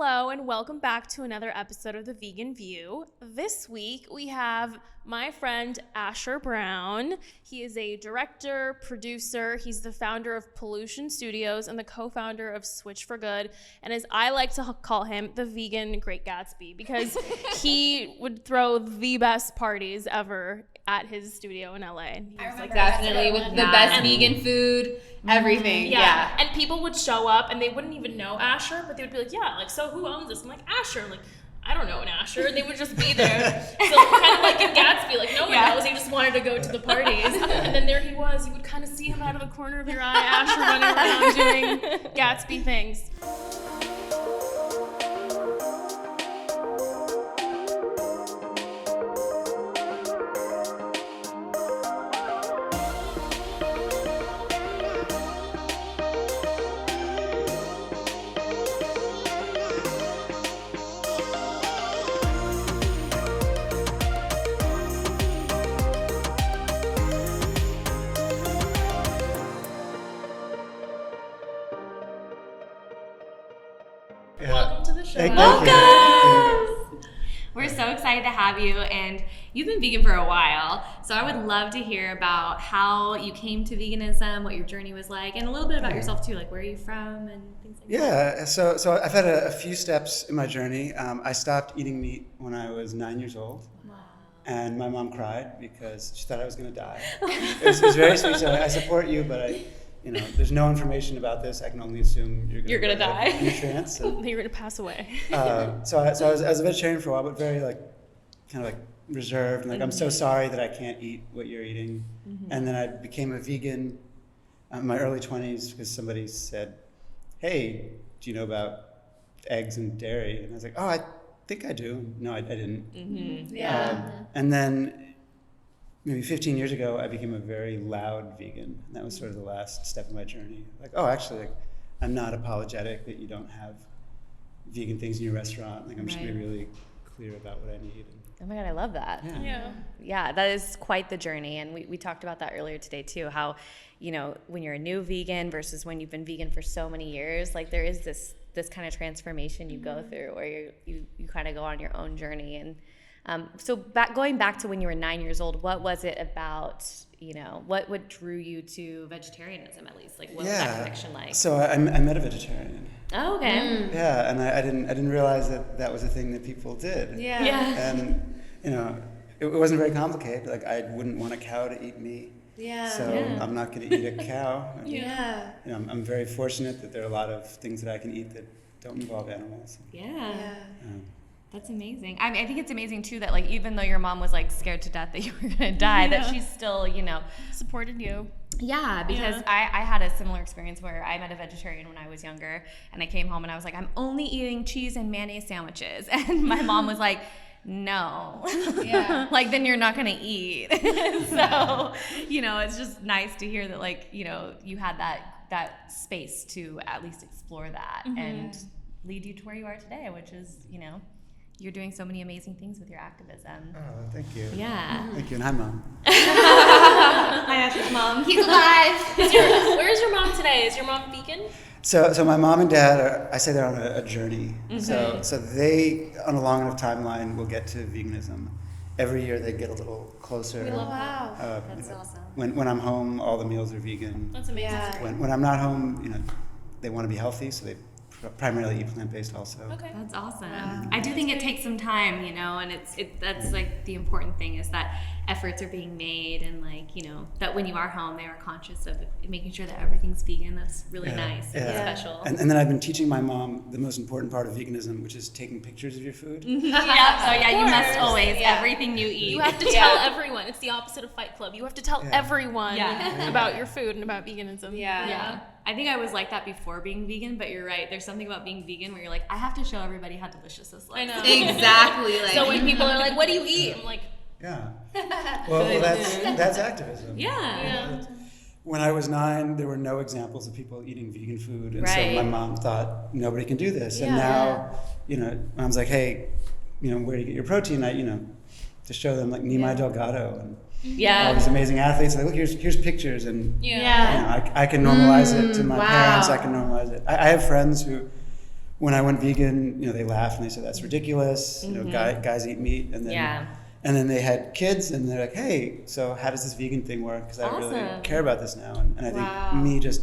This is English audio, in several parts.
Hello and welcome back to another episode of The Vegan View. This week we have my friend Asher Brown. He is a director, producer. He's the founder of Pollution Studios and the co-founder of Switch for Good. And as I like to call him, the vegan Great Gatsby, because he would throw the best parties ever at his studio in LA. And he was like, definitely with the best vegan food, everything. Yeah. And people would show up and they wouldn't even know Asher, but they would be like, yeah, like, so who owns this? I'm like, Asher. I'm like, I don't know an Asher. And they would just be there. So kind of like in Gatsby, like no one knows. He just wanted to go to the parties. And then there he was. You would kind of see him out of the corner of your eye, Asher running around doing Gatsby things. Welcome to the show. Welcome! We're so excited to have you, and you've been vegan for a while, so I would love to hear about how you came to veganism, what your journey was like, and a little bit about yourself too, like where are you from and things like that. Yeah, so I've had a few steps in my journey. I stopped eating meat when I was 9 years old. Wow. And my mom cried because she thought I was going to die. It was very sweet. So I support you, but there's no information about this. I can only assume you're gonna die in a trance. You're gonna pass away. So I was a vegetarian for a while, but very kind of reserved. And I'm so sorry that I can't eat what you're eating. Mm-hmm. And then I became a vegan in my early 20s because somebody said, "Hey, do you know about eggs and dairy?" And I was like, "Oh, I think I do." No, I didn't. Mm-hmm. Yeah. And then maybe 15 years ago, I became a very loud vegan. And that was sort of the last step in my journey. I'm not apologetic that you don't have vegan things in your restaurant. I'm just going to be really clear about what I need. Oh my God, I love that. Yeah, that is quite the journey. And we talked about that earlier today too, how, when you're a new vegan versus when you've been vegan for so many years, there is this kind of transformation you go through where you kind of go on your own journey. And going back to when you were 9 years old, what was it about, what drew you to vegetarianism at least? What was that connection like? So I met a vegetarian. Oh, okay. Yeah, and I didn't realize that was a thing that people did. Yeah. And, it wasn't very complicated. I wouldn't want a cow to eat me. Yeah. So I'm not going to eat a cow. Yeah. I'm very fortunate that there are a lot of things that I can eat that don't involve animals. Yeah. That's amazing. I think it's amazing too that even though your mom was scared to death that you were gonna die, that she's still supported you. Yeah, because I had a similar experience where I met a vegetarian when I was younger, and I came home and I was like, I'm only eating cheese and mayonnaise sandwiches, and my mom was like, no, then you're not gonna eat. So it's just nice to hear that you had that space to at least explore that and lead you to where you are today, which is you're doing so many amazing things with your activism. Oh, thank you. Yeah. Thank you, and hi, Mom. Hi, Asher's mom. He's alive. Where's your mom today? Is your mom vegan? So my mom and dad they're on a journey. Mm-hmm. So they, on a long enough timeline, will get to veganism. Every year they get a little closer. Wow. That's awesome. When I'm home, all the meals are vegan. That's amazing. Yeah. When I'm not home, they want to be healthy, so they primarily eat plant-based also. Okay. That's awesome. I do think it takes some time, and that's the important thing is that efforts are being made, and that when you are home, they are conscious of making sure that everything's vegan. That's really nice and special. And then I've been teaching my mom the most important part of veganism, which is taking pictures of your food. You must always everything you eat. You have to tell everyone. It's the opposite of Fight Club. You have to tell everyone about your food and about veganism. Yeah. I think I was like that before being vegan, but you're right. There's something about being vegan where you're like, I have to show everybody how delicious this looks. I know. Exactly. So when people are like, what do you eat? I'm like, well that's activism. Yeah. When I was 9, there were no examples of people eating vegan food, and so my mom thought nobody can do this. And now, mom's like, hey, where do you get your protein? To show them Nimai Delgado and all these amazing athletes. Look, here's pictures, and I can normalize it to my parents. I can normalize it. I have friends who when I went vegan, they laughed and they said, that's ridiculous. Guys eat meat. And then they had kids and they're like, hey, so how does this vegan thing work? Because I really care about this now. And I think me just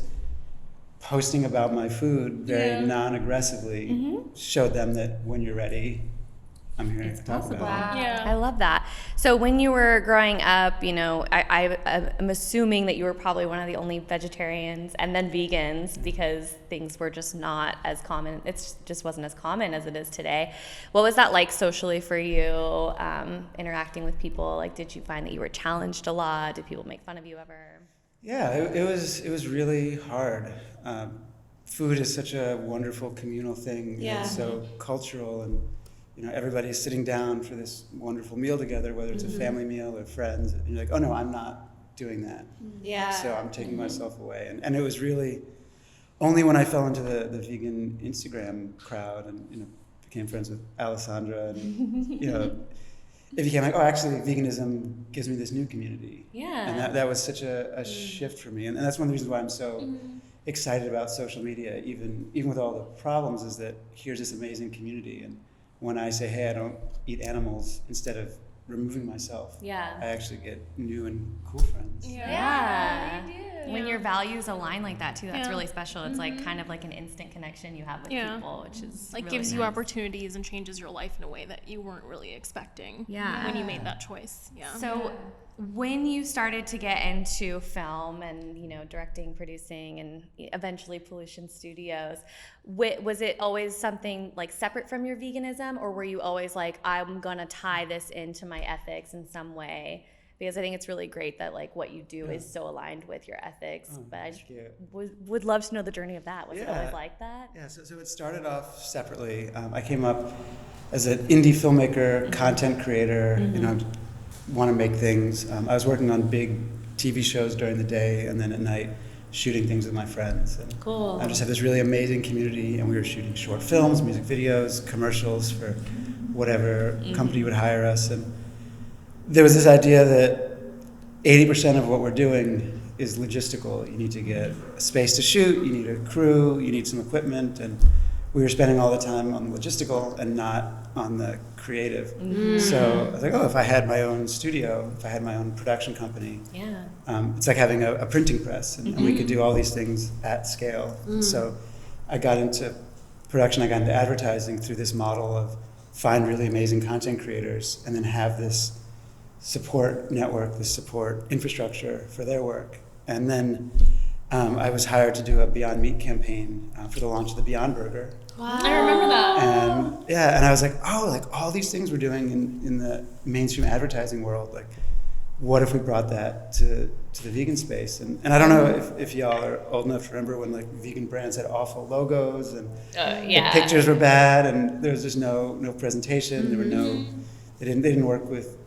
posting about my food very non-aggressively showed them that when you're ready, I'm here to talk about it. Yeah. I love that. So when you were growing up, I'm assuming that you were probably one of the only vegetarians and then vegans because things were just not as common. It just wasn't as common as it is today. What was that like socially for you, interacting with people? Like, did you find that you were challenged a lot? Did people make fun of you ever? Yeah, it was really hard. Food is such a wonderful communal thing. Yeah. It's so cultural, and everybody's sitting down for this wonderful meal together, whether it's a family meal or friends. And you're like, oh no, I'm not doing that. Yeah. So I'm taking myself away. And it was really only when I fell into the vegan Instagram crowd and became friends with Alessandra, and it became like, oh, actually, veganism gives me this new community. Yeah. And that was such a shift for me. And that's one of the reasons why I'm so excited about social media, even with all the problems, is that here's this amazing community. And when I say, hey, I don't eat animals, instead of removing myself, I actually get new and cool friends. Yeah. When your values align like that too, that's really special. It's like kind of like an instant connection you have with people, which is like really gives nice. you opportunities and changes your life in a way that you weren't really expecting when you made that choice. So when you started to get into film and directing, producing, and eventually Pollution Studios, was it always something like separate from your veganism, or were you always like, I'm gonna tie this into my ethics in some way? Because I think it's really great that like what you do is so aligned with your ethics. But I would love to know the journey of that. Was it always like that? Yeah, so it started off separately. I came up as an indie filmmaker, content creator, want to make things. I was working on big TV shows during the day, and then at night shooting things with my friends. And cool. I just had this really amazing community, and we were shooting short films, music videos, commercials for whatever company would hire us. And there was this idea that 80% of what we're doing is logistical. You need to get a space to shoot, you need a crew, you need some equipment, and we were spending all the time on the logistical and not on the creative. So I was like, oh, if I had my own studio, if I had my own production company, it's like having a printing press, and we could do all these things at scale. So I got into production, I got into advertising through this model of find really amazing content creators and then have this support network, this support infrastructure for their work. And then I was hired to do a Beyond Meat campaign for the launch of the Beyond Burger. Wow. I remember that. And I was like, oh, like all these things we're doing in the mainstream advertising world, like what if we brought that to the vegan space? And I don't know if y'all are old enough to remember when like vegan brands had awful logos and the pictures were bad and there was just no presentation. There were they didn't work with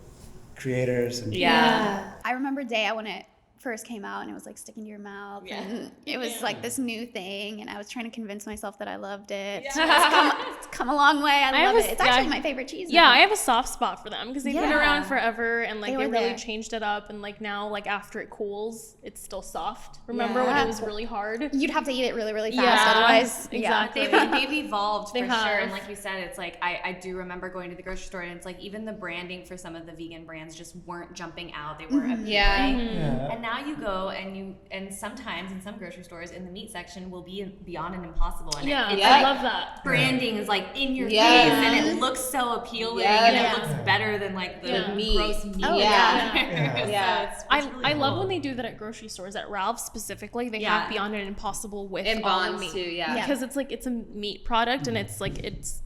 creators. And I remember Daya when it first came out and it was like sticking to your mouth and it was like this new thing and I was trying to convince myself that I loved it. It's come a long way. I love it. It's actually my favorite cheese. Yeah, I have a soft spot for them because they've been around forever and like they really changed it up, and like now like after it cools it's still soft. Remember when it was really hard? You'd have to eat it really, really fast otherwise. Exactly. They've evolved for sure, and like you said, it's like I do remember going to the grocery store and it's like even the branding for some of the vegan brands just weren't jumping out. They weren't appealing. And now you go and sometimes in some grocery stores in the meat section will be Beyond and Impossible. And I love that. Branding is like in your face and it looks so appealing and it looks better than like the gross meat. I love when they do that at grocery stores. At Ralph's specifically, they have Beyond and Impossible with all meat too. Because it's like it's a meat product and it's like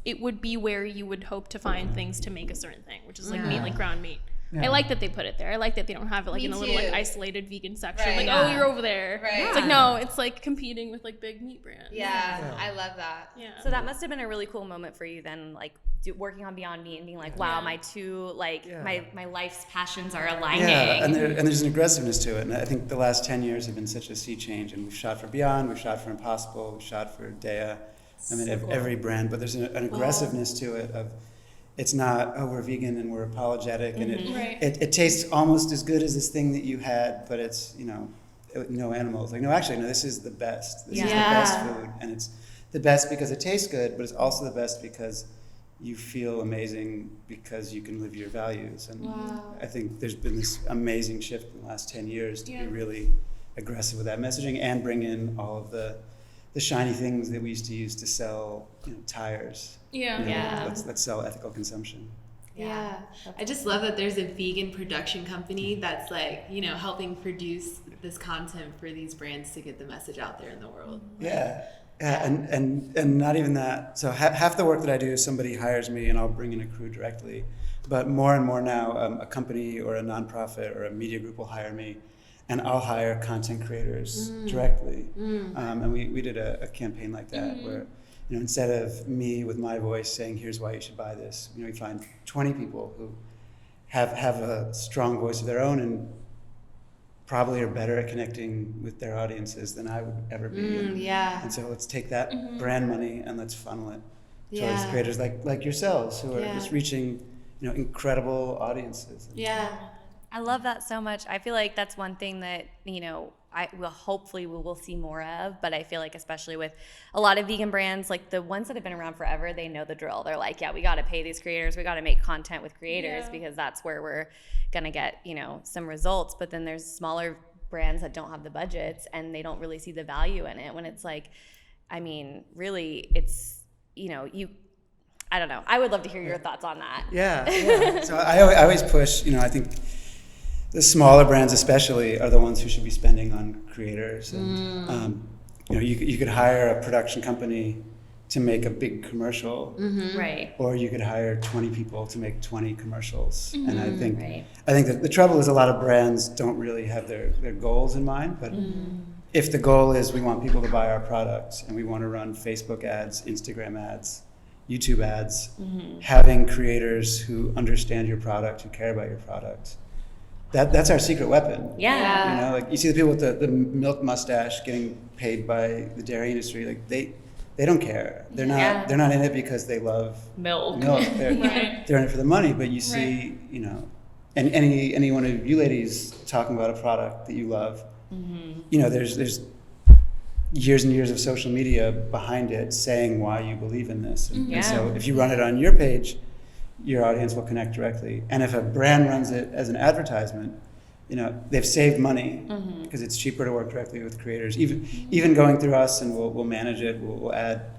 it would be where you would hope to find things to make a certain thing, which is like meat, like ground meat. I like that they put it there. I like that they don't have it like in a little like isolated vegan section. Like, oh, you're over there. It's like, no, it's like competing with like big meat brands. I love that. So that must have been a really cool moment for you then, like working on Beyond Meat and being like, wow, my two, like my life's passions are aligning. And there's an aggressiveness to it. And I think the last 10 years have been such a sea change. And we've shot for Beyond, we've shot for Impossible, we've shot for Daya. I mean, every brand, but there's an aggressiveness to it of, it's not, oh, we're vegan and we're apologetic and it tastes almost as good as this thing that you had, but it's, no animals. Like, no, actually, no, this is the best. This is the best food. And it's the best because it tastes good, but it's also the best because you feel amazing because you can live your values. And I think there's been this amazing shift in the last 10 years to be really aggressive with that messaging and bring in all of the shiny things that we used to use to sell, tires. Let's sell ethical consumption. Yeah. I just love that there's a vegan production company that's like, helping produce this content for these brands to get the message out there in the world. Yeah. And not even that. So half the work that I do, somebody hires me and I'll bring in a crew directly. But more and more now, a company or a nonprofit or a media group will hire me, and I'll hire content creators directly. And we did a campaign like that where, instead of me with my voice saying, here's why you should buy this, we find 20 people who have a strong voice of their own and probably are better at connecting with their audiences than I would ever be. And so let's take that brand money and let's funnel it towards creators like yourselves who are just reaching, incredible audiences. I love that so much. I feel like that's one thing that, hopefully we will see more of, but I feel like especially with a lot of vegan brands, like the ones that have been around forever, they know the drill. They're like, we got to pay these creators. We got to make content with creators because that's where we're going to get, some results. But then there's smaller brands that don't have the budgets and they don't really see the value in it when it's like, really it's, I don't know. I would love to hear your thoughts on that. Yeah. So I always push, I think the smaller brands especially are the ones who should be spending on creators. And, you could hire a production company to make a big commercial. Right. Or you could hire 20 people to make 20 commercials. And I think that the trouble is a lot of brands don't really have their goals in mind. But if the goal is we want people to buy our products and we want to run Facebook ads, Instagram ads, YouTube ads, having creators who understand your product, who care about your product, that's our secret weapon. Like you see the people with the milk mustache getting paid by the dairy industry, like they don't care. They're not in it because they love milk. They're in it for the money. But you see, and any one of you ladies talking about a product that you love, there's years and years of social media behind it saying why you believe in this. And so if you run it on your page, your audience will connect directly. And if a brand runs it as an advertisement, they've saved money because it's cheaper to work directly with creators. Even going through us, and we'll manage it. We'll add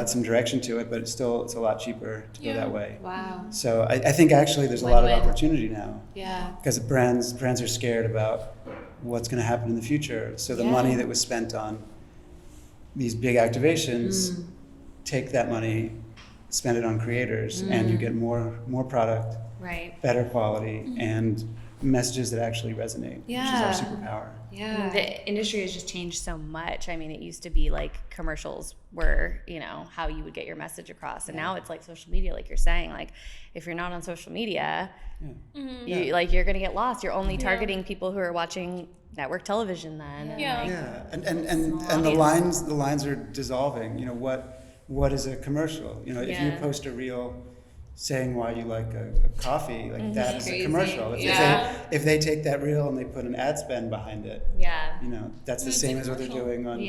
some direction to it, but it's a lot cheaper to go that way. Wow. So I think actually there's a lot of opportunity now. Yeah. Because brands are scared about what's going to happen in the future. So the money that was spent on these big activations, take that money, spend it on creators, and you get more product, better quality, and messages that actually resonate, which is our superpower. The industry has just changed so much. It used to be like commercials were, how you would get your message across, and now it's like social media, like you're saying. Like if you're not on social media, you're gonna get lost. You're only targeting people who are watching network television then. And the lines are dissolving. What is a commercial? If you post a reel saying why you like a coffee, like that is a commercial. If they take that reel and they put an ad spend behind it, that's the same as what they're doing on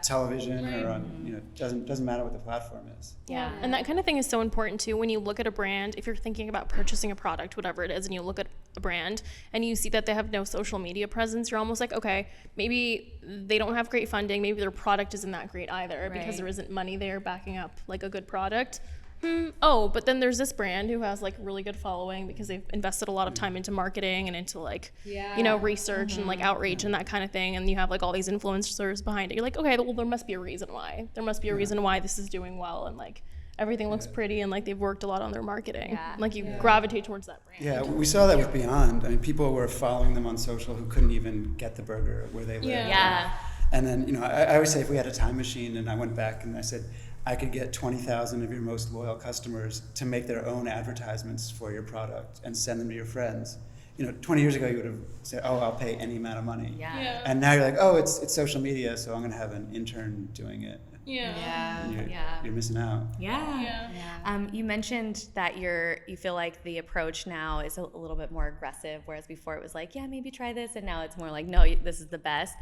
television or on, doesn't matter what the platform is. And that kind of thing is so important too. When you look at a brand, if you're thinking about purchasing a product, whatever it is, and you look at a brand and you see that they have no social media presence, you're almost like, okay, maybe they don't have great funding. Maybe their product isn't that great either because there isn't money there backing up like a good product. But then there's this brand who has like really good following because they've invested a lot of time into marketing and into like, research and like outreach and that kind of thing. And you have like all these influencers behind it. You're like, okay, well, there must be a reason why. There must be a reason why this is doing well. And like everything looks pretty and like they've worked a lot on their marketing. Like you gravitate towards that brand. Yeah, we saw that with Beyond. People were following them on social who couldn't even get the burger where they live. And then, I always say if we had a time machine and I went back and I said, I could get 20,000 of your most loyal customers to make their own advertisements for your product and send them to your friends. 20 years ago, you would have said, oh, I'll pay any amount of money. And now you're like, oh, it's social media, so I'm going to have an intern doing it. you're missing out. You mentioned that you feel like the approach now is a little bit more aggressive, whereas before it was like, yeah, maybe try this, and now it's more like, no, this is the best.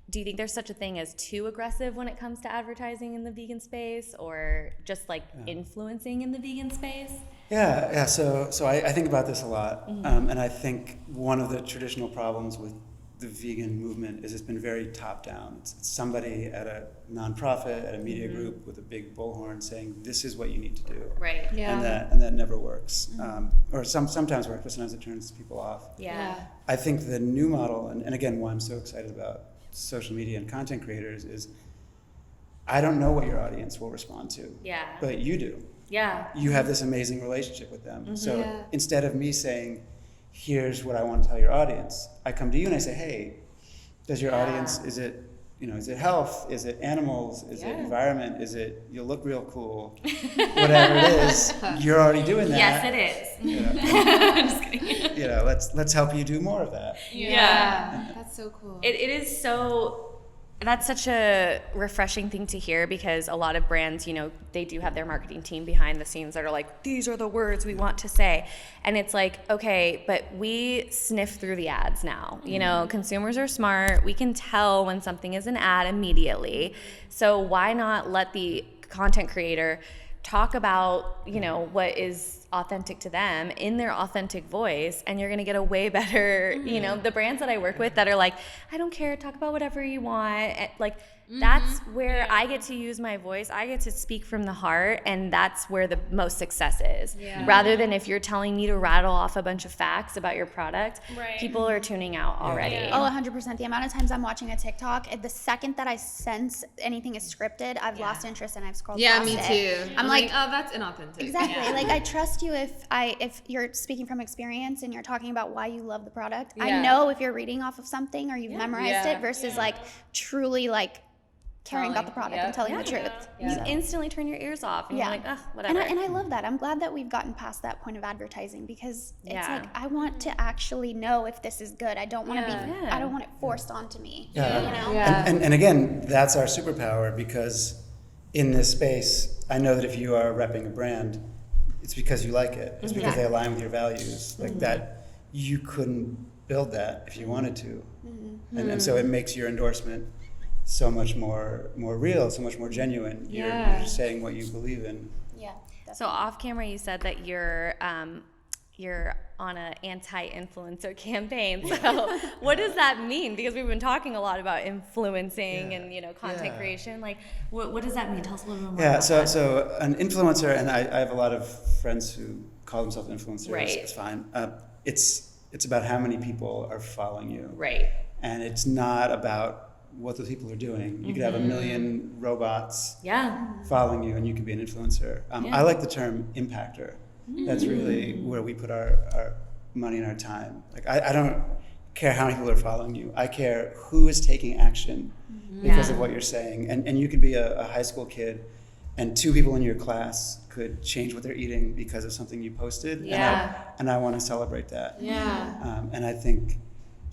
Do you think there's such a thing as too aggressive when it comes to advertising in the vegan space, or just like influencing in the vegan space? Yeah. So I think about this a lot, and I think one of the traditional problems with the vegan movement is it's been very top down. It's somebody at a nonprofit, at a media group with a big bullhorn saying, this is what you need to do. Right. And that never works. Or sometimes works, but sometimes it turns people off. I think the new model, and again, why I'm so excited about social media and content creators is, I don't know what your audience will respond to. But you do. You have this amazing relationship with them. So instead of me saying, here's what I want to tell your audience, I come to you and I say, hey, does your audience, is it health? Is it animals? Is it environment? Is it, you'll look real cool? Whatever it is, you're already doing that. Yes, it is. Just kidding. Let's help you do more of that. That's so cool. It is so. That's such a refreshing thing to hear, because a lot of brands, they do have their marketing team behind the scenes that are like, these are the words we want to say. And it's like, okay, but we sniff through the ads now. Consumers are smart. We can tell when something is an ad immediately. So why not let the content creator talk about, what is authentic to them in their authentic voice, and you're going to get a way better, the brands that I work with that are like, I don't care, talk about whatever you want. That's where I get to use my voice. I get to speak from the heart, and that's where the most success is. Rather than if you're telling me to rattle off a bunch of facts about your product, people are tuning out already. Oh, 100%. The amount of times I'm watching a TikTok, the second that I sense anything is scripted, I've lost interest and I've scrolled past it. Yeah, me too. I'm like, oh, that's inauthentic. Exactly. Like, I trust you if you're speaking from experience and you're talking about why you love the product. I know if you're reading off of something or you've memorized it versus like truly like caring about the product and telling the truth. You instantly turn your ears off and you're like, ugh, whatever. And I love that. I'm glad that we've gotten past that point of advertising, because it's like, I want to actually know if this is good. I don't want to be, I don't want it forced onto me. And again, that's our superpower, because in this space, I know that if you are repping a brand, it's because you like it. It's because they align with your values. Like that, you couldn't build that if you wanted to. And so it makes your endorsement so much more real, so much more genuine. You're saying what you believe in. So off camera, you said that you're on an anti-influencer campaign. So what does that mean? Because we've been talking a lot about influencing and content creation. Like, what does that mean? Tell us a little bit more. Yeah. So an influencer, and I have a lot of friends who call themselves influencers. Right. It's fine. It's about how many people are following you. Right. And it's not about what those people are doing. You could have 1 million robots following you, and you could be an influencer. I like the term impactor. That's really where we put our money and our time. Like, I don't care how many people are following you. I care who is taking action because of what you're saying. And you could be a high school kid, and 2 people in your class could change what they're eating because of something you posted. And I want to celebrate that. And I think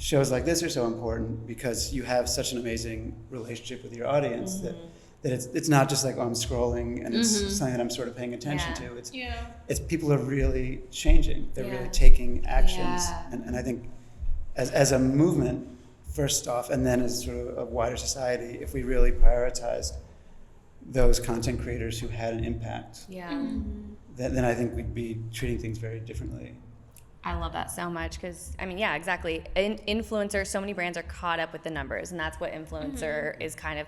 shows like this are so important, because you have such an amazing relationship with your audience that it's not just like, oh, I'm scrolling and it's something that I'm sort of paying attention to. It's people are really changing. They're really taking actions. And I think as a movement, first off, and then as sort of a wider society, if we really prioritized those content creators who had an impact, then I think we'd be treating things very differently. I love that so much, because exactly. Influencer, so many brands are caught up with the numbers, and that's what influencer is kind of.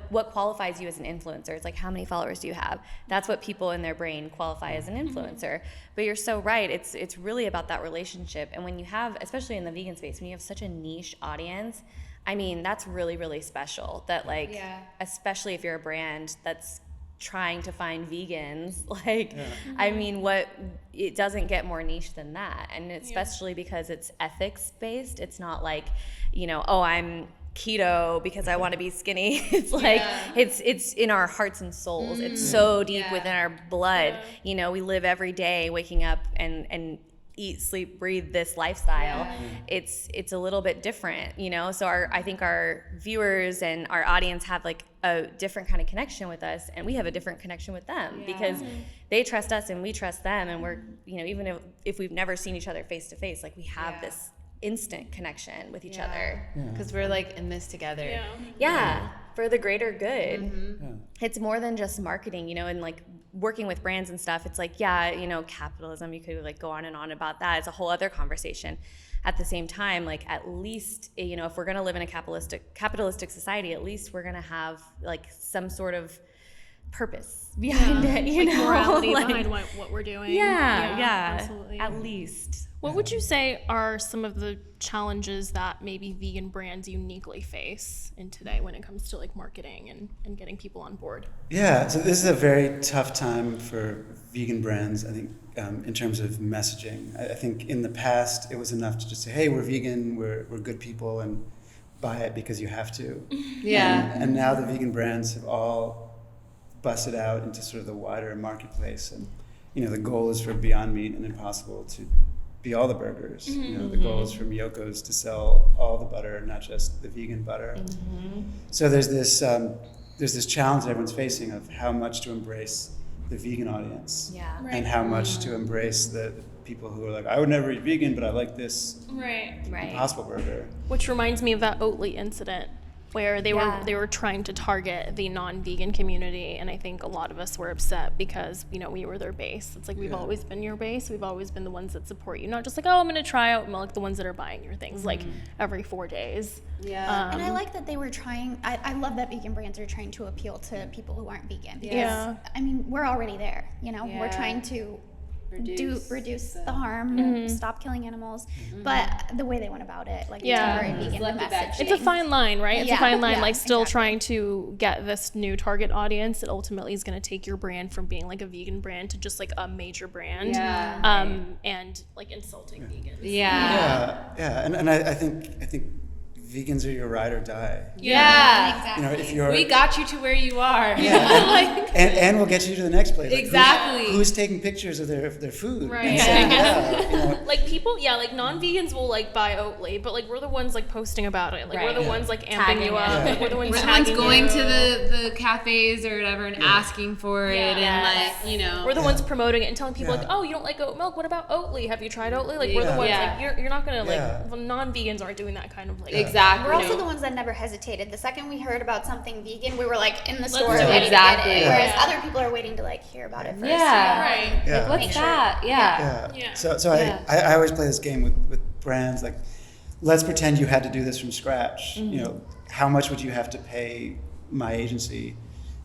What qualifies you as an influencer? It's like, how many followers do you have? That's what people in their brain qualify as an influencer. But you're so right. It's really about that relationship. And when you have, especially in the vegan space, when you have such a niche audience, I mean, that's really, really special. That especially if you're a brand that's trying to find vegans, I mean, it doesn't get more niche than that. And especially because it's ethics based. It's not like, I'm keto because I want to be skinny. It's like it's in our hearts and souls. It's so deep within our blood. We live every day waking up and eat, sleep, breathe this lifestyle, it's a little bit different, you know? So I think our viewers and our audience have like a different kind of connection with us, and we have a different connection with them because they trust us and we trust them, and we're, you know, even if we've never seen each other face to face, like we have this instant connection with each other. Because we're like in this together. For the greater good. It's more than just marketing, you know, and like working with brands and stuff. It's like, you know, capitalism, you could like go on and on about that. It's a whole other conversation. At the same time, like at least, you know, if we're gonna live in a capitalistic society, at least we're gonna have like some sort of purpose behind it, you know, morality like, behind what we're doing. Absolutely. At least. What would you say are some of the challenges that maybe vegan brands uniquely face in today when it comes to like marketing and getting people on board? Yeah, so this is a very tough time for vegan brands, I think, in terms of messaging. I think in the past, it was enough to just say, hey, we're vegan, we're good people, and buy it because you have to. And now the vegan brands have all busted out into sort of the wider marketplace. And, you know, the goal is for Beyond Meat and Impossible to be all the burgers. You know, the goal is for Miyoko's to sell all the butter, not just the vegan butter. So there's this challenge that everyone's facing of how much to embrace the vegan audience, and how much to embrace the people who are like, I would never eat vegan, but I like this Impossible burger. Which reminds me of that Oatly incident, where they were trying to target the non-vegan community, and I think a lot of us were upset because, you know, we were their base. It's like, we've always been your base. We've always been the ones that support you, not just like, oh, I'm gonna try out milk, the ones that are buying your things like every 4 days. And I like that they were trying, I love that vegan brands are trying to appeal to people who aren't vegan, because I mean, we're already there, you know, we're trying to reduce the harm, stop killing animals, but the way they went about it, like it's very vegan, the message. It's a fine line, right? It's a fine line, like still trying to get this new target audience that ultimately is going to take your brand from being like a vegan brand to just like a major brand, and like insulting vegans. And I think vegans are your ride or die. Exactly. You know, if you're, we got you to where you are. and we'll get you to the next place. Like, Exactly. Who's taking pictures of their food? Right. And saying, you know, Like people, like non-vegans will like buy Oatly, but like we're the ones like posting about it. Like we're the ones like amping you up. Like, we're the ones going you. to the cafes or whatever and asking for it, and like, you know, we're the ones promoting it and telling people like, oh, you don't like oat milk? What about Oatly? Have you tried Oatly? Like we're the ones like you're not gonna like non-vegans aren't doing that kind of like Exactly. We're also the ones that never hesitated. The second we heard about something vegan, we were like in the store do it. ready to get it. Yeah. Whereas other people are waiting to like hear about it first. right. Yeah. What's that? So I always play this game with brands, like, let's pretend you had to do this from scratch. You know, how much would you have to pay my agency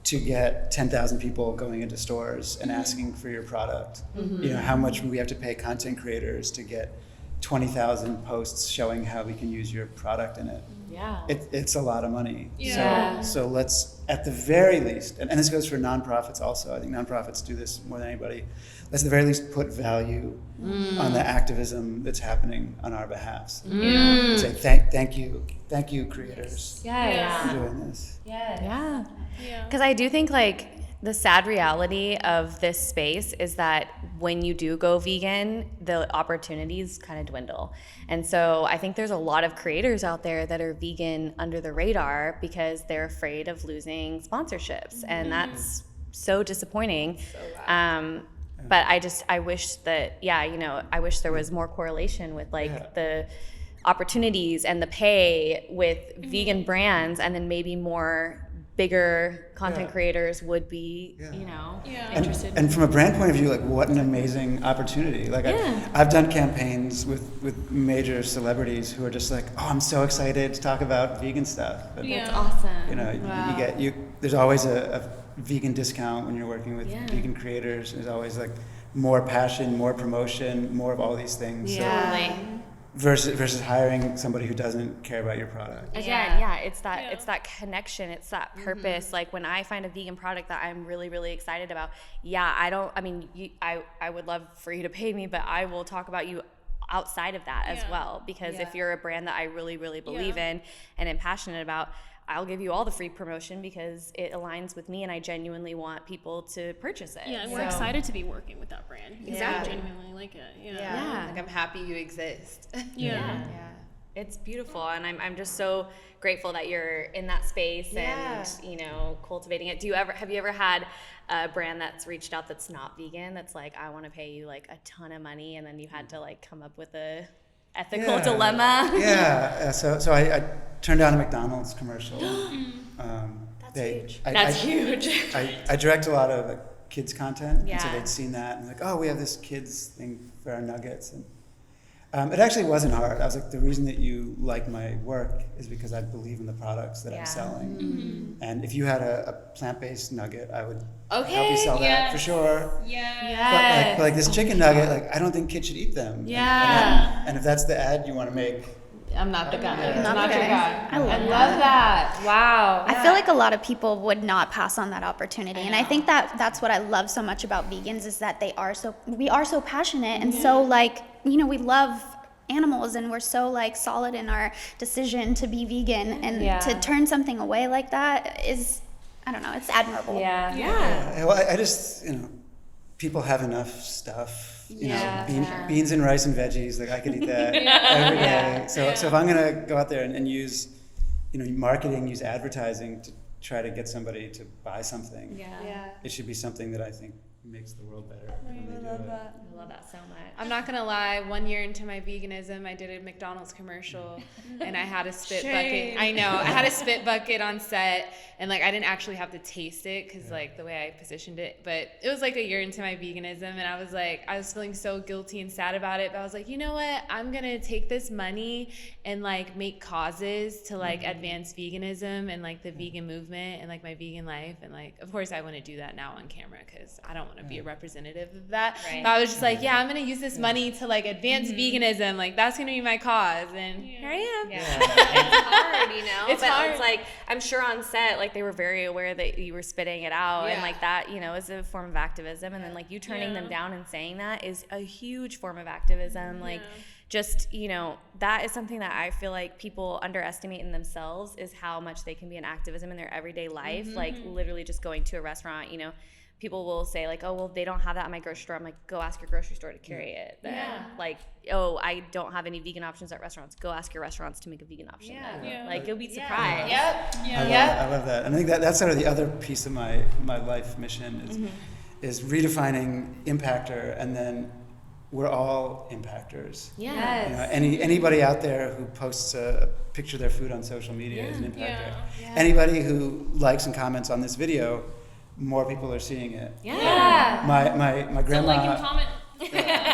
to get 10,000 people going into stores and asking for your product? You know, how much would we have to pay content creators to get 20,000 posts showing how we can use your product in it? It's a lot of money. So let's, at the very least, and this goes for nonprofits also, I think nonprofits do this more than anybody, let's at the very least put value on the activism that's happening on our behalfs. Say thank you creators for doing this. Because I do think like the sad reality of this space is that when you do go vegan, the opportunities kind of dwindle. And so I think there's a lot of creators out there that are vegan under the radar because they're afraid of losing sponsorships. And that's so disappointing. But I wish that, I wish there was more correlation with like the opportunities and the pay with vegan brands, and then maybe more bigger content creators would be, interested. And from a brand point of view, like, what an amazing opportunity. Like, I've done campaigns with major celebrities who are just like, oh, I'm so excited to talk about vegan stuff. But, That's awesome. you know, there's always a vegan discount when you're working with vegan creators. There's always like more passion, more promotion, more of all these things. Versus hiring somebody who doesn't care about your product. Again, it's that connection, it's that purpose. Like when I find a vegan product that I'm really, really excited about, I would love for you to pay me, but I will talk about you outside of that as well. Because if you're a brand that I really, really believe in and am passionate about, I'll give you all the free promotion because it aligns with me and I genuinely want people to purchase it. Yeah, and we're excited to be working with that brand. Because we genuinely like it. Yeah. Like I'm happy you exist. Yeah. It's beautiful, and I'm just so grateful that you're in that space and cultivating it. Have you ever had a brand that's reached out that's not vegan, that's like, I want to pay you like a ton of money, and then you had to like come up with a ethical dilemma? So I turned down a McDonald's commercial. That's huge. That's huge. I direct a lot of like, kids content, and so Yeah. they'd seen that and like, oh, we have this kids thing for our nuggets, and it actually wasn't hard. I was like, the reason that you like my work is because I believe in the products that I'm selling. And if you had a plant-based nugget, I would help you sell that for sure. Yes. But like this chicken nugget, like I don't think kids should eat them. Yeah. And if that's the ad you want to make, I'm not the guy. Yeah. I'm not your guy. I love that. Wow. I feel like a lot of people would not pass on that opportunity, and I think that that's what I love so much about vegans is that we are so passionate and so like we love animals, and we're so like solid in our decision to be vegan, and to turn something away like that is, I don't know, it's admirable. Well, I just people have enough stuff. Beans and rice and veggies, like I could eat that every day. So if I'm gonna go out there and use, marketing, use advertising to try to get somebody to buy something, it should be something that I think makes the world better. I love that. I love that so much. I'm not gonna lie, 1 year into my veganism, I did a McDonald's commercial and I had a spit bucket. I know, I had a spit bucket on set, and like I didn't actually have to taste it because like the way I positioned it, but it was like a year into my veganism, and I was feeling so guilty and sad about it, but I was like, you know what, I'm gonna take this money and like make causes to like advance veganism and like the vegan movement and like my vegan life, and like of course I want to do that now on camera because I don't want to be a representative of that. But I was just like, I'm gonna use this money to like advance veganism, like that's gonna be my cause, and here I am. It's hard, It's hard. It's like, I'm sure on set, like they were very aware that you were spitting it out, and like that, is a form of activism, and then like you turning them down and saying that is a huge form of activism. Like just, that is something that I feel like people underestimate in themselves, is how much they can be an activism in their everyday life. Like literally just going to a restaurant, people will say like, oh, well, they don't have that at my grocery store. I'm like, go ask your grocery store to carry it. Then. Like, oh, I don't have any vegan options at restaurants. Go ask your restaurants to make a vegan option. Like, you'll be surprised. I love that. And I think that's sort of the other piece of my life mission is redefining impactor, and then we're all impactors. Anybody out there who posts a picture of their food on social media is an impactor. Anybody who likes and comments on this video, more people are seeing it. My grandma. So like and comment.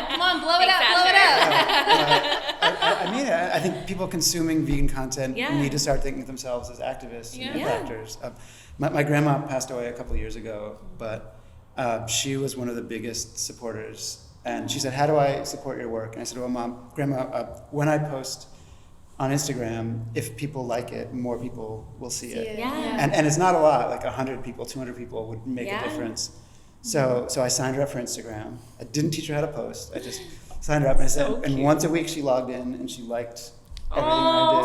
Come on, blow it up. I mean, I think people consuming vegan content need to start thinking of themselves as activists and impactors. My grandma passed away a couple of years ago, but she was one of the biggest supporters. And she said, "How do I support your work?" And I said, "Well, Grandma, when I post on Instagram, if people like it, more people will see it. And it's not a lot, like 100 people, 200 people would make a difference. So I signed her up for Instagram. I didn't teach her how to post. I just signed her up, and I said, and once a week she logged in and she liked everything I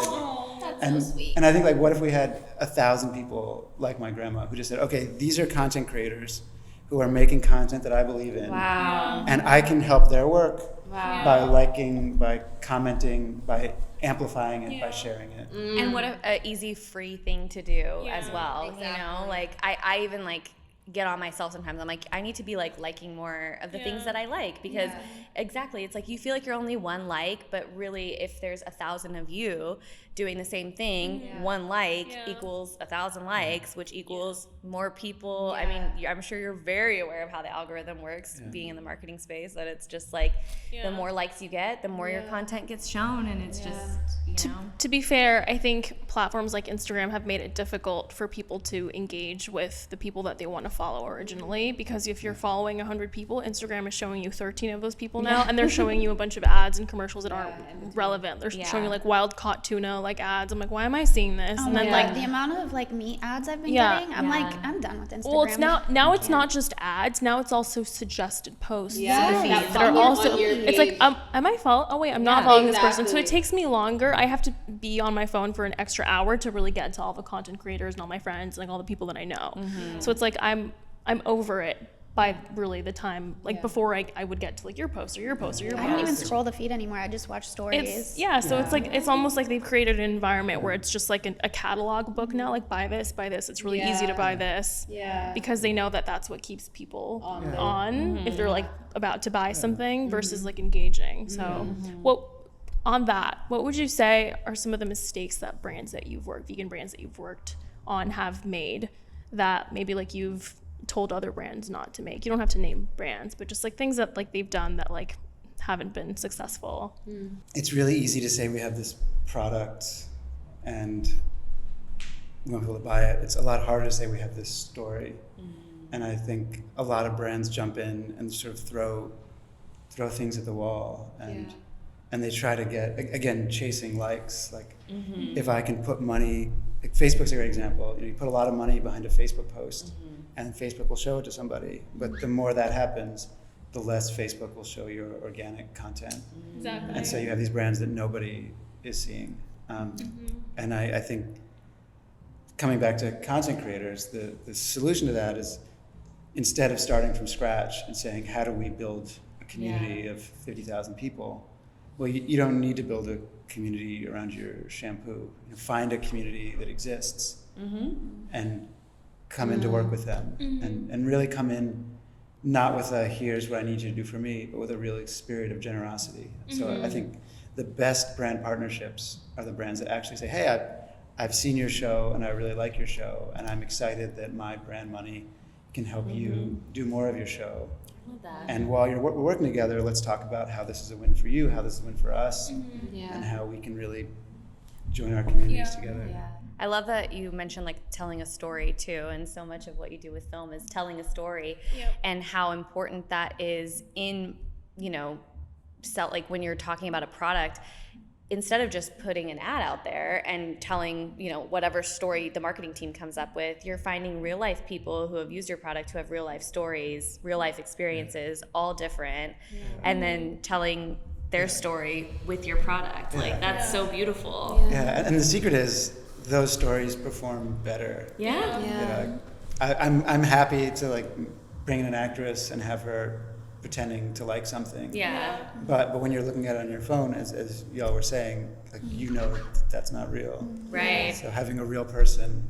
did. That's so sweet. And I think, like, what if we had 1,000 people like my grandma who just said, okay, these are content creators who are making content that I believe in. And I can help their work by liking, by commenting, by amplifying it, by sharing it. And what a easy, free thing to do as well. Like I even like get on myself sometimes. I'm like, I need to be like liking more of the things that I like, because exactly, it's like you feel like you're only one like, but really if there's 1,000 of you doing the same thing, one like equals 1,000 likes, which equals more people. I mean, I'm sure you're very aware of how the algorithm works, being in the marketing space, that it's just like the more likes you get, the more your content gets shown, and it's just, To be fair, I think platforms like Instagram have made it difficult for people to engage with the people that they want to follow originally, because if you're following 100 people, Instagram is showing you 13 of those people now, and they're showing you a bunch of ads and commercials that aren't relevant. They're showing you like wild caught tuna like ads. I'm like, why am I seeing this? Oh and my then God, like the amount of like meat ads I've been getting, I'm like, I'm done with Instagram. well, it's now it's not just ads. Now it's also suggested posts in the feed that are also. It's like, am I following? Oh wait, I'm not following this person. So it takes me longer. I have to be on my phone for an extra hour to really get to all the content creators and all my friends and like all the people that I know. So it's like I'm over it by really the time, like before I would get to like your post or your post or your post. I don't even scroll the feed anymore. I just watch stories. So it's like, it's almost like they've created an environment where it's just like a catalog book now, like buy this, it's really easy to buy this. Because they know that that's what keeps people on if they're like about to buy something versus like engaging. So what would you say are some of the mistakes that vegan brands that you've worked on have made that maybe like you've told other brands not to make? You don't have to name brands, but just like things that like they've done that like haven't been successful. It's really easy to say we have this product and we want people to buy it. It's a lot harder to say we have this story. And I think a lot of brands jump in and sort of throw things at the wall and they try to get, again, chasing likes. Like if I can put money, like Facebook's a great example. You put a lot of money behind a Facebook post and Facebook will show it to somebody. But the more that happens, the less Facebook will show your organic content. Exactly. And so you have these brands that nobody is seeing. And I think coming back to content creators, the solution to that is instead of starting from scratch and saying, how do we build a community of 50,000 people? Well, you don't need to build a community around your shampoo. Find a community that exists and come in to work with them and really come in not with a here's what I need you to do for me, but with a real spirit of generosity. So I think the best brand partnerships are the brands that actually say, hey, I've seen your show and I really like your show and I'm excited that my brand money can help you do more of your show. And while we're working together, let's talk about how this is a win for you, how this is a win for us, and how we can really join our communities together. I love that you mentioned like telling a story too, and so much of what you do with film is telling a story, and how important that is in, like when you're talking about a product. Instead of just putting an ad out there and telling, whatever story the marketing team comes up with, you're finding real life people who have used your product, who have real life stories, real life experiences, all different, and then telling their story with your product. Like, that's so beautiful. And the secret is those stories perform better. I'm happy to like bring in an actress and have her pretending to like something. But when you're looking at it on your phone, as y'all were saying, like that's not real. Right. So having a real person,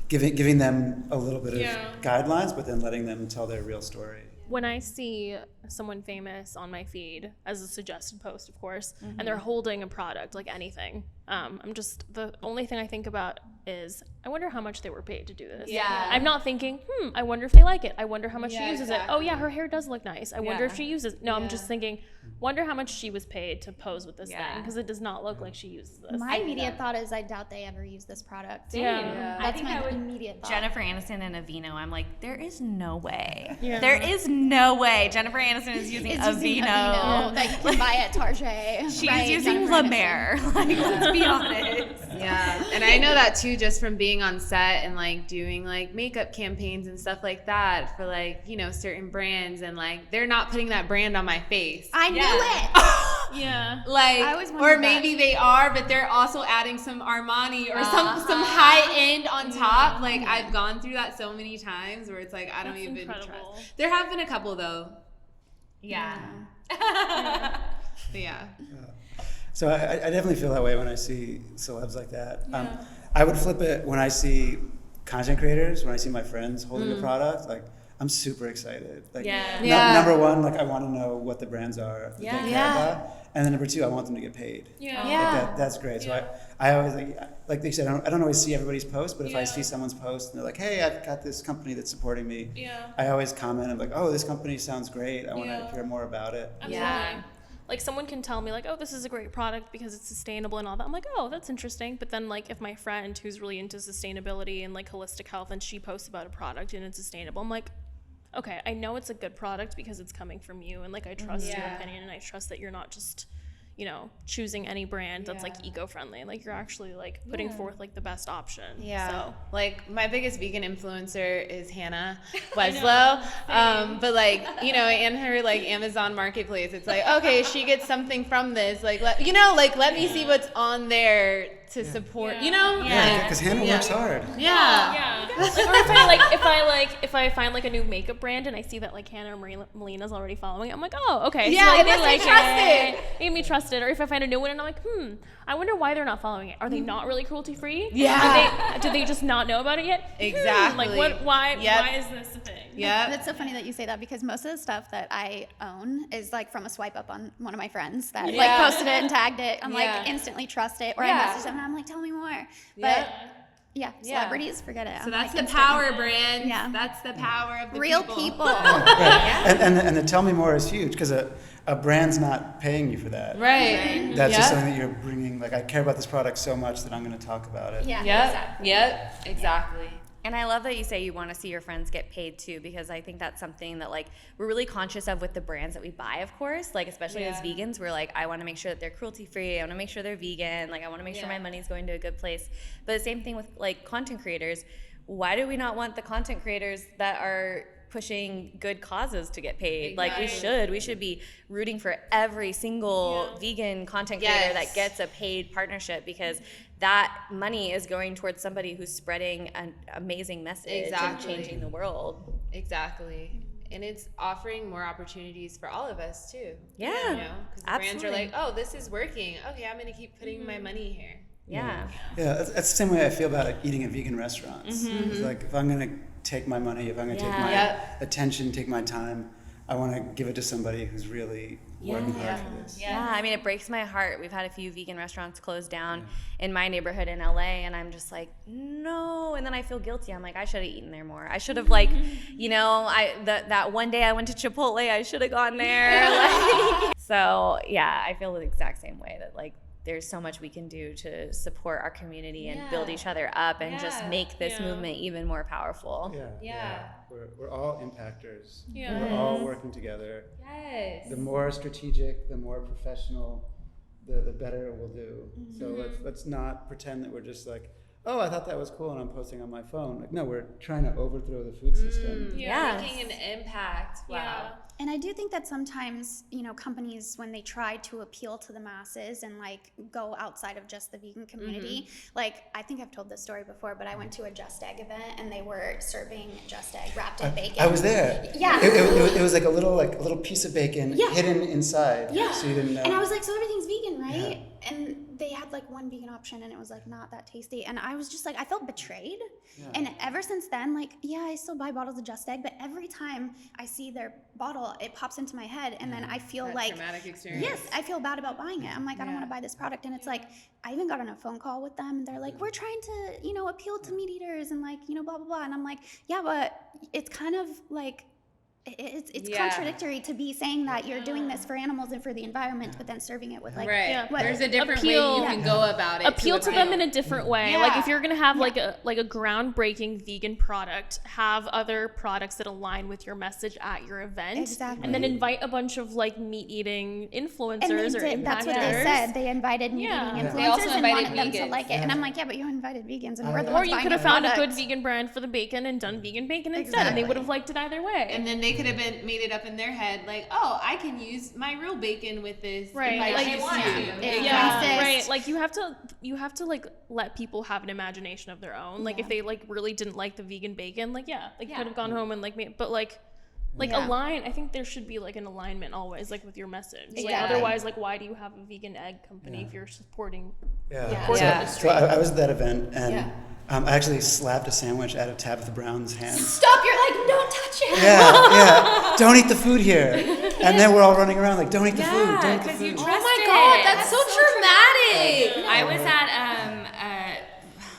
giving them a little bit of guidelines, but then letting them tell their real story. When I see someone famous on my feed, as a suggested post, of course, and they're holding a product, like anything, the only thing I think about is, I wonder how much they were paid to do this. I'm not thinking, I wonder if they like it. I wonder how much she uses it. Oh yeah, her hair does look nice. I wonder if she uses it. No, I'm just thinking, wonder how much she was paid to pose with this thing, because it does not look like she uses this. My immediate thought is, I doubt they ever use this product. That's my immediate thought. Jennifer Aniston and Aveeno, I'm like, there is no way. There is no way Jennifer Aniston is using Aveeno that you can buy at Target. She's using La Mer. Like, let's be honest. And I know that too, just from being on set and like doing like makeup campaigns and stuff like that for like, certain brands, and like they're not putting that brand on my face. I knew it. Like, I always or wondered maybe they are, but they're also adding some Armani or some high end on top. Like, I've gone through that so many times where it's like, I don't even trust. There have been a couple though. So I definitely feel that way when I see celebs like that. I would flip it when I see content creators, when I see my friends holding a product. Like, I'm super excited. Like, number one, like, I want to know what the brands are that they care about. And then number two, I want them to get paid. Like that's great. So I always, like they said, I don't always see everybody's post, but if I see someone's post and they're like, hey, I've got this company that's supporting me, I always comment. I'm like, oh, this company sounds great. I want to hear more about it. Absolutely. Like, someone can tell me like, oh, this is a great product because it's sustainable and all that. I'm like, oh, that's interesting. But then like, if my friend who's really into sustainability and like holistic health and she posts about a product and it's sustainable, I'm like, okay, I know it's a good product because it's coming from you, and like I trust your opinion, and I trust that you're not just, choosing any brand that's like eco-friendly. Like, you're actually like putting forth like the best option. So like, my biggest vegan influencer is Hannah Weslow. But like, in her like Amazon marketplace, it's like, okay, she gets something from this. Like, let me see what's on there to support, because Hannah works hard. you if I find like a new makeup brand and I see that like Hannah or Malina's already following it, I'm like, oh, okay. Yeah, so, like, it they must be like trusted. It made me trust it. Or if I find a new one and I'm like, I wonder why they're not following it. Are they not really cruelty free? Yeah. Do they just not know about it yet? Exactly. Like what? Why? Yep. Why is this a thing? Yep. That's so funny that you say that because most of the stuff that I own is like from a swipe up on one of my friends that like posted it and tagged it. I'm like instantly trust it, or I message them and I'm like, tell me more. But celebrities, forget it. So that's like, the power, brand. Yeah. That's the power of the real people. Right. And the tell me more is huge because a brand's not paying you for that. Right. That's just something that you're bringing. Like, I care about this product so much that I'm going to talk about it. Yeah. Yep. Exactly. And I love that you say you want to see your friends get paid too, because I think that's something that like we're really conscious of with the brands that we buy, of course, like especially as vegans, we're like, I want to make sure that they're cruelty free. I want to make sure they're vegan. Like I want to make sure my money's going to a good place. But the same thing with like content creators. Why do we not want the content creators that are pushing good causes to get paid? Exactly. Like we should be rooting for every single vegan content creator that gets a paid partnership, because that money is going towards somebody who's spreading an amazing message and changing the world. Exactly. And it's offering more opportunities for all of us too. Yeah, you know, because the brands are like, oh, this is working. Okay, I'm gonna keep putting my money here. Yeah. Yeah, that's the same way I feel about like, eating at vegan restaurants. It's like if I'm going to take my money, if I'm going to take my attention, take my time, I want to give it to somebody who's really working hard for this. Yeah, I mean, it breaks my heart. We've had a few vegan restaurants close down in my neighborhood in LA, and I'm just like, no. And then I feel guilty. I'm like, I should have eaten there more. I should have you know, that one day I went to Chipotle, I should have gone there. So yeah, I feel the exact same way, that like there's so much we can do to support our community and build each other up and just make this movement even more powerful. We're all impactors. Yeah. We're all working together. Yes. The more strategic, the more professional, the better it will do. So let's not pretend that we're just like, oh, I thought that was cool and I'm posting on my phone. Like, no, we're trying to overthrow the food system. Making an impact. Wow. And I do think that sometimes, you know, companies, when they try to appeal to the masses and like go outside of just the vegan community, like I think I've told this story before, but I went to a Just Egg event and they were serving Just Egg wrapped in bacon. I was there. Yeah. It was like a little piece of bacon hidden inside. Yeah. So you didn't know. And I was like, so everything's vegan, right? Yeah. And they had like one vegan option and it was like not that tasty. And I was just like, I felt betrayed. Yeah. And ever since then, like, I still buy bottles of Just Egg, but every time I see their bottle, it pops into my head. And then I feel that like, traumatic experience. Yes, I feel bad about buying it. I'm like, I don't want to buy this product. And it's like, I even got on a phone call with them and they're like, we're trying to, you know, appeal to meat eaters and like, you know, blah, blah, blah. And I'm like, yeah, but it's kind of like, it's contradictory to be saying that you're doing this for animals and for the environment, but then serving it with like there's a different way you can go about it. Appeal to them in a different way. Like if you're gonna have like a groundbreaking vegan product, have other products that align with your message at your event, and then invite a bunch of like meat eating influencers or impactors. That's what they said. They invited meat eating influencers and wanted them to like it. And I'm like, but you invited vegans, and we're the ones or you could have found a good vegan brand for the bacon and done vegan bacon instead, and they would have liked it either way. And then they could have made it up in their head like, oh, I can use my real bacon with this. Right. Like you want to. Right. Like you have to like let people have an imagination of their own. Like if they like really didn't like the vegan bacon, like they could have gone home and like made, but like align. I think there should be like an alignment always, like with your message. Like otherwise, like why do you have a vegan egg company if you're supporting the industry? So I was at that event and I actually slapped a sandwich out of Tabitha Brown's hand. Stop! You're like, don't touch it. Yeah. Don't eat the food here. And then we're all running around like, don't eat the food. Don't eat the food. Oh my God, that's so traumatic. I was at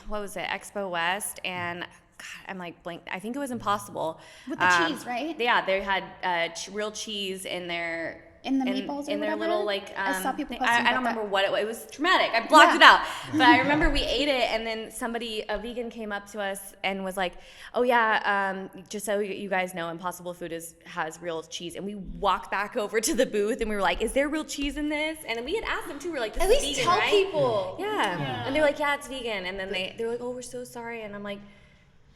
what was it, Expo West, and God, I'm like blank. I think it was Impossible. With the cheese, right? Yeah, they had real cheese in their meatballs in their little like I saw people posting I don't remember what it was. It was traumatic. I blocked it out. But I remember we ate it, and then a vegan came up to us and was like, oh yeah, just so you guys know, Impossible Food has real cheese. And we walked back over to the booth and we were like, is there real cheese in this? And we had asked them too. We were like, this is vegan, right? At least tell people. Yeah. And they're like, yeah, it's vegan. And then they were like, oh, we're so sorry. And I'm like,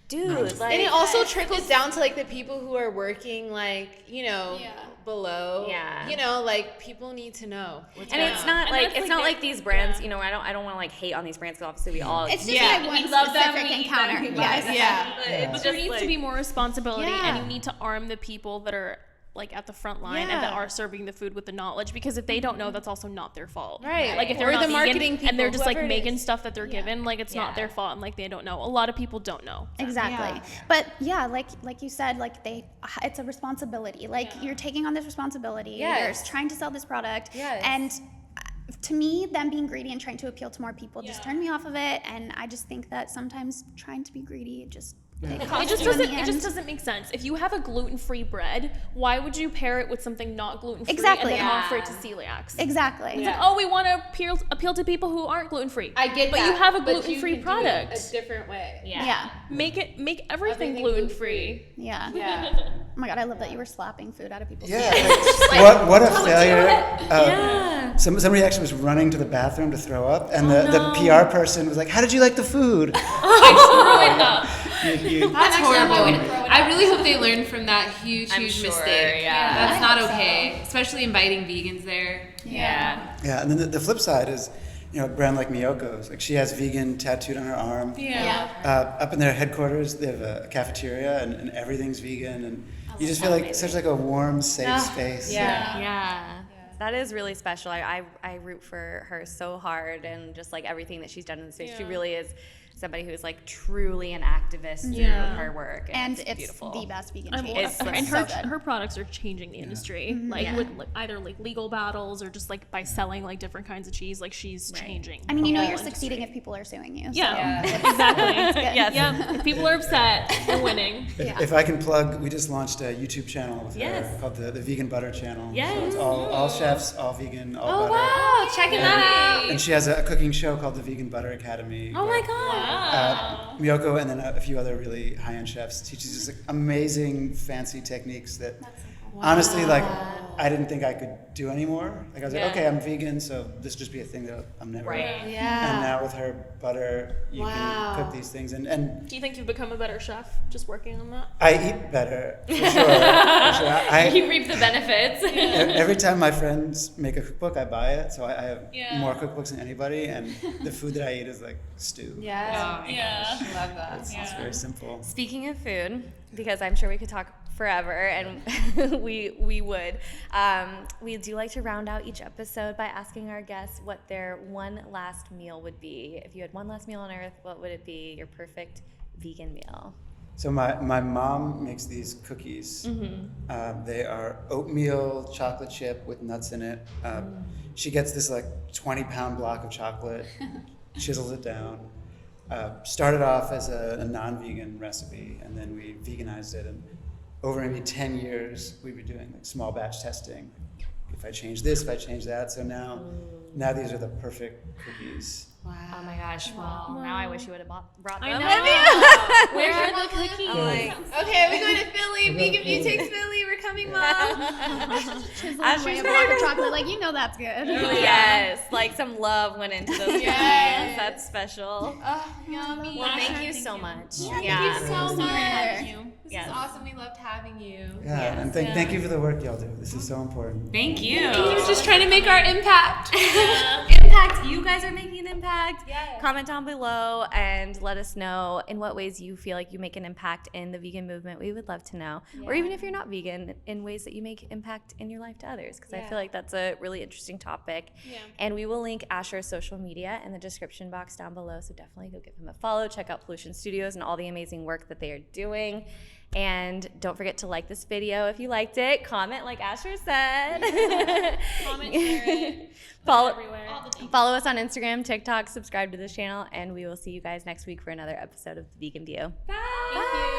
dude, like, and it also trickles down to like the people who are working, like, you know, below. Yeah. You know, like people need to know what's and going it's on. not And like that's, it's like, not like these brands, you know, I don't want to like hate on these brands, because obviously we all It's just Yeah. like one We love them, specific we eat encounter. them, Yes. Yeah. but Yeah. it's But just there needs like, to be more responsibility, Yeah. and you need to arm the people that are like at the front line and that Yeah. are serving the food with the knowledge, because if they don't know, that's also not their fault. Right. Like if they're Or not the vegan marketing people, and they're just like whoever it making is. stuff that they're given, like it's not Yeah. their fault, and like they don't know. A lot of people don't know. Exactly. Yeah. But yeah, like you said, like it's a responsibility. Like you're taking on this responsibility. Yes. You're trying to sell this product. Yes. And to me, them being greedy and trying to appeal to more people just turned me off of it. And I just think that sometimes trying to be greedy, it just It costs just you in doesn't. the It just end. doesn't make sense. If you have a gluten-free bread, why would you pair it with something not gluten-free Exactly. and then Yeah. offer it to celiacs? Exactly. It's like, oh, we want to appeal to people who aren't gluten-free. I get but that. you have a but you gluten-free can do it product. a different way. Yeah. Make everything Everything gluten-free. Yeah. Yeah. Oh my God, I love that you were slapping food out of people's Yeah. faces. What a failure. yeah. Somebody actually was running to the bathroom to throw up, and the PR person was like, "How did you like the food?" That's horrible. I really hope they learned from that huge I'm mistake. sure, yeah. That's not okay, especially inviting vegans there. Yeah. Yeah, and then the flip side is, you know, a brand like Miyoko's. Like she has vegan tattooed on her arm. Up in their headquarters, they have a cafeteria, and everything's vegan, and you just feel like such like a warm, safe space. Yeah. That is really special. I root for her so hard, and just like everything that she's done in the space. She really is somebody who is like truly an activist through her work. And it's beautiful. the best vegan I'm cheese. It's and so good. her products are changing the industry, like with like, either like legal battles or just like by selling like different kinds of cheese. Like she's changing. I mean, you the know whole you're industry. succeeding if people are suing you. Yeah, So exactly. Yes. Yeah, if people are upset, you're winning. If I can plug, we just launched a YouTube channel with Yes. her called the Vegan Butter Channel. Yes. So it's all chefs, all vegan, all Oh butter. wow, checking that out. And she has a cooking show called the Vegan Butter Academy. Oh my god. Miyoko and then a few other really high-end chefs teaches just like amazing, fancy techniques that honestly, like, I didn't think I could do anymore. Like I was like, okay, I'm vegan, so this will just be a thing that I'm never. Right. Yeah. And now with her butter, you Wow. can cook these things, and Do you think you've become a better chef just working on that? I eat better for sure. For sure. You reap the benefits. Every time my friends make a cookbook, I buy it. So I have more cookbooks than anybody, and the food that I eat is like stew. Yeah. Yeah. Love that. It's very simple. Speaking of food, because I'm sure we could talk forever, and we would. We do like to round out each episode by asking our guests what their one last meal would be. If you had one last meal on earth, what would it be? Your perfect vegan meal. So my mom makes these cookies. They are oatmeal chocolate chip with nuts in it. She gets this like 20-pound block of chocolate, chisels it down. Started off as a non-vegan recipe, and then we veganized it. And over maybe 10 years, we'd be doing like small batch testing. If I change this, if I change that. So now these are the perfect cookies. Oh my gosh! Well, now I wish you would have brought them. I know. Where are the cookies? Okay, we're going to Philly. Vegan View takes Philly. We're coming, Mom. Chisel away a block of chocolate, like, you know that's good. Yes, like some love went into those cookies. Yes. That's special. Oh, yummy. Well, thank you so much. Thank you so much. This Yes. is awesome. We loved having you. Yeah, and thank you for the work y'all do. This is so important. Thank you. We're just trying to make our impact. Impact. You guys are making an impact. Yeah. Comment down below and let us know in what ways you feel like you make an impact in the vegan movement. We would love to know. Or even if you're not vegan, in ways that you make impact in your life to others. Because I feel like that's a really interesting topic. Yeah. And we will link Asher's social media in the description box down below. So definitely go give him a follow. Check out Pollution Studios and all the amazing work that they are doing. And don't forget to like this video if you liked it. Comment like Asher said. Comment, share it. Follow, Everywhere. All the things. follow us on Instagram, TikTok, subscribe to this channel, and we will see you guys next week for another episode of The Vegan View. Bye. Thank you.